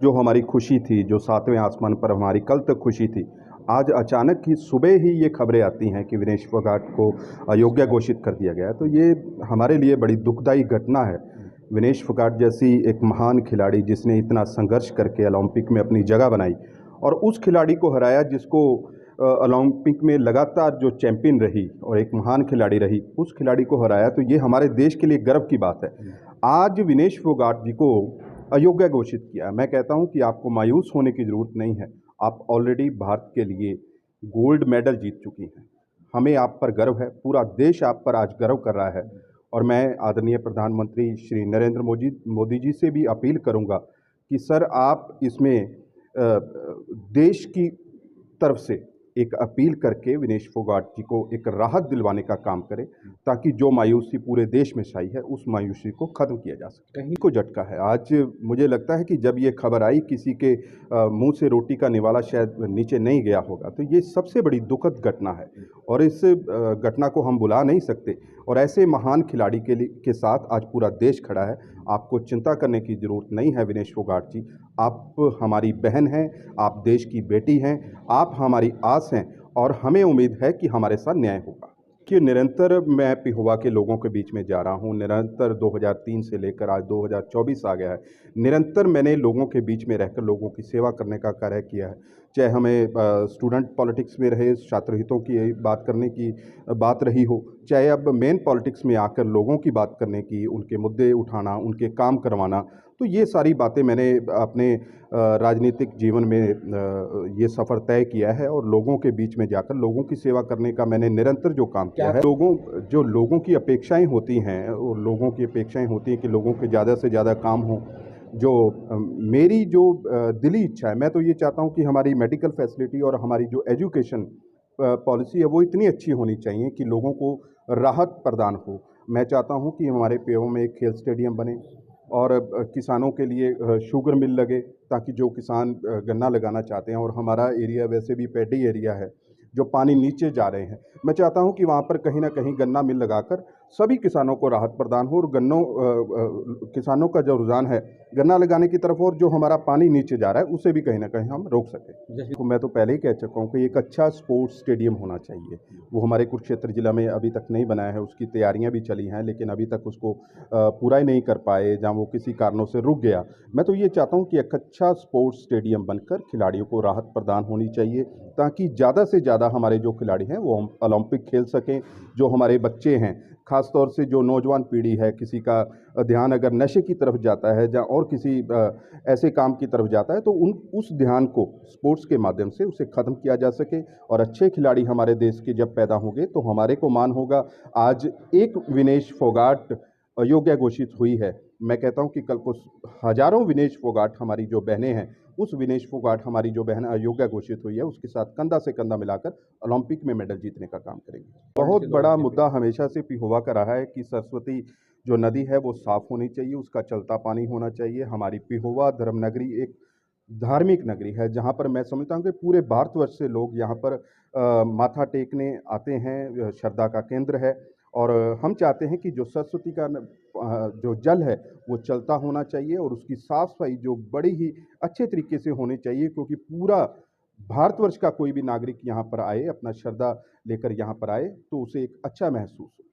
जो हमारी खुशी थी, जो सातवें आसमान पर हमारी कल तक खुशी थी, आज अचानक ही सुबह ही ये खबरें आती हैं कि विनेश फोगाट को अयोग्य घोषित कर दिया गया है। तो ये हमारे लिए बड़ी दुखदाई घटना है। विनेश फोगाट जैसी एक महान खिलाड़ी जिसने इतना संघर्ष करके ओलंपिक में अपनी जगह बनाई और उस खिलाड़ी को हराया जिसको ओलंपिक में लगातार जो चैंपियन रही और एक महान खिलाड़ी रही, उस खिलाड़ी को हराया। तो ये हमारे देश के लिए गर्व की बात है। आज विनेश फोगाट जी को अयोग्य घोषित किया। मैं कहता हूं कि आपको मायूस होने की ज़रूरत नहीं है। आप ऑलरेडी भारत के लिए गोल्ड मेडल जीत चुकी हैं। हमें आप पर गर्व है, पूरा देश आप पर आज गर्व कर रहा है। और मैं आदरणीय प्रधानमंत्री श्री नरेंद्र मोदी जी से भी अपील करूंगा कि सर आप इसमें देश की तरफ से एक अपील करके विनेश फोगाट जी को एक राहत दिलवाने का काम करें, ताकि जो मायूसी पूरे देश में छाई है उस मायूसी को ख़त्म किया जा सके। कहीं को झटका है। आज मुझे लगता है कि जब ये खबर आई, किसी के मुंह से रोटी का निवाला शायद नीचे नहीं गया होगा। तो ये सबसे बड़ी दुखद घटना है और इस घटना को हम भुला नहीं सकते। और ऐसे महान खिलाड़ी के साथ आज पूरा देश खड़ा है। आपको चिंता करने की ज़रूरत नहीं है विनेश फोगाट जी। आप हमारी बहन हैं, आप देश की बेटी हैं, आप हमारी आस हैं और हमें उम्मीद है कि हमारे साथ न्याय होगा। कि निरंतर मैं पिहोवा के लोगों के बीच में जा रहा हूँ। निरंतर 2003 से लेकर आज 2024 आ गया है। निरंतर मैंने लोगों के बीच में रहकर लोगों की सेवा करने का कार्य किया है। चाहे हमें स्टूडेंट पॉलिटिक्स में रहे, छात्र हितों की बात करने की बात रही हो, चाहे अब मेन पॉलिटिक्स में आकर लोगों की बात करने की, उनके मुद्दे उठाना, उनके काम करवाना। तो ये सारी बातें मैंने अपने राजनीतिक जीवन में ये सफ़र तय किया है और लोगों के बीच में जाकर लोगों की सेवा करने का मैंने निरंतर जो काम किया है। लोगों की अपेक्षाएं होती हैं और लोगों की अपेक्षाएं होती हैं कि लोगों के ज़्यादा से ज़्यादा काम हो। जो मेरी जो दिली इच्छा है, मैं तो ये चाहता हूँ कि हमारी मेडिकल फैसिलिटी और हमारी जो एजुकेशन पॉलिसी है वो इतनी अच्छी होनी चाहिए कि लोगों को राहत प्रदान हो। मैं चाहता हूँ कि हमारे पेड़ों में एक खेल स्टेडियम बने और किसानों के लिए शुगर मिल लगे, ताकि जो किसान गन्ना लगाना चाहते हैं, और हमारा एरिया वैसे भी पैडी एरिया है, जो पानी नीचे जा रहे हैं, मैं चाहता हूं कि वहां पर कहीं ना कहीं गन्ना मिल लगाकर सभी किसानों को राहत प्रदान हो और किसानों का जो रुझान है गन्ना लगाने की तरफ, और जो हमारा पानी नीचे जा रहा है उसे भी कहीं ना कहीं हम रोक सकें। जैसे मैं तो पहले ही कह चुका हूँ कि एक अच्छा स्पोर्ट्स स्टेडियम होना चाहिए। वो हमारे कुरुक्षेत्र जिला में अभी तक नहीं बनाया है, उसकी तैयारियां भी चली हैं, लेकिन अभी तक उसको पूरा ही नहीं कर पाए, जहाँ वो किसी कारणों से रुक गया। मैं तो ये चाहता हूँ कि एक अच्छा स्पोर्ट्स स्टेडियम बनकर खिलाड़ियों को राहत प्रदान होनी चाहिए, ताकि ज़्यादा से ज़्यादा हमारे जो खिलाड़ी हैं वो ओलंपिक खेल सकें। जो हमारे बच्चे हैं, ख़ास तौर से जो नौजवान पीढ़ी है, किसी का ध्यान अगर नशे की तरफ जाता है या और किसी ऐसे काम की तरफ जाता है, तो उस ध्यान को स्पोर्ट्स के माध्यम से उसे ख़त्म किया जा सके और अच्छे खिलाड़ी हमारे देश के जब पैदा होंगे तो हमारे को मान होगा। आज एक विनेश फोगाट अयोग्य घोषित हुई है, मैं कहता हूं कि कल को हजारों विनेश फोगाट हमारी जो बहनें हैं, उस विनेश फोगाट हमारी जो बहन अयोग्य घोषित हुई है उसके साथ कंधा से कंधा मिलाकर ओलंपिक में मेडल जीतने का काम करेंगे। बहुत बड़ा मुद्दा हमेशा से पिहोवा का रहा है कि सरस्वती जो नदी है वो साफ होनी चाहिए, उसका चलता पानी होना चाहिए। हमारी पिहोवा धर्मनगरी एक धार्मिक नगरी है, जहाँ पर मैं समझता हूँ कि पूरे भारतवर्ष से लोग यहाँ पर माथा टेकने आते हैं, श्रद्धा का केंद्र है। और हम चाहते हैं कि जो सरस्वती का जो जल है वो चलता होना चाहिए और उसकी साफ सफाई जो बड़ी ही अच्छे तरीके से होनी चाहिए, क्योंकि पूरा भारतवर्ष का कोई भी नागरिक यहाँ पर आए, अपना श्रद्धा लेकर यहाँ पर आए, तो उसे एक अच्छा महसूस हो।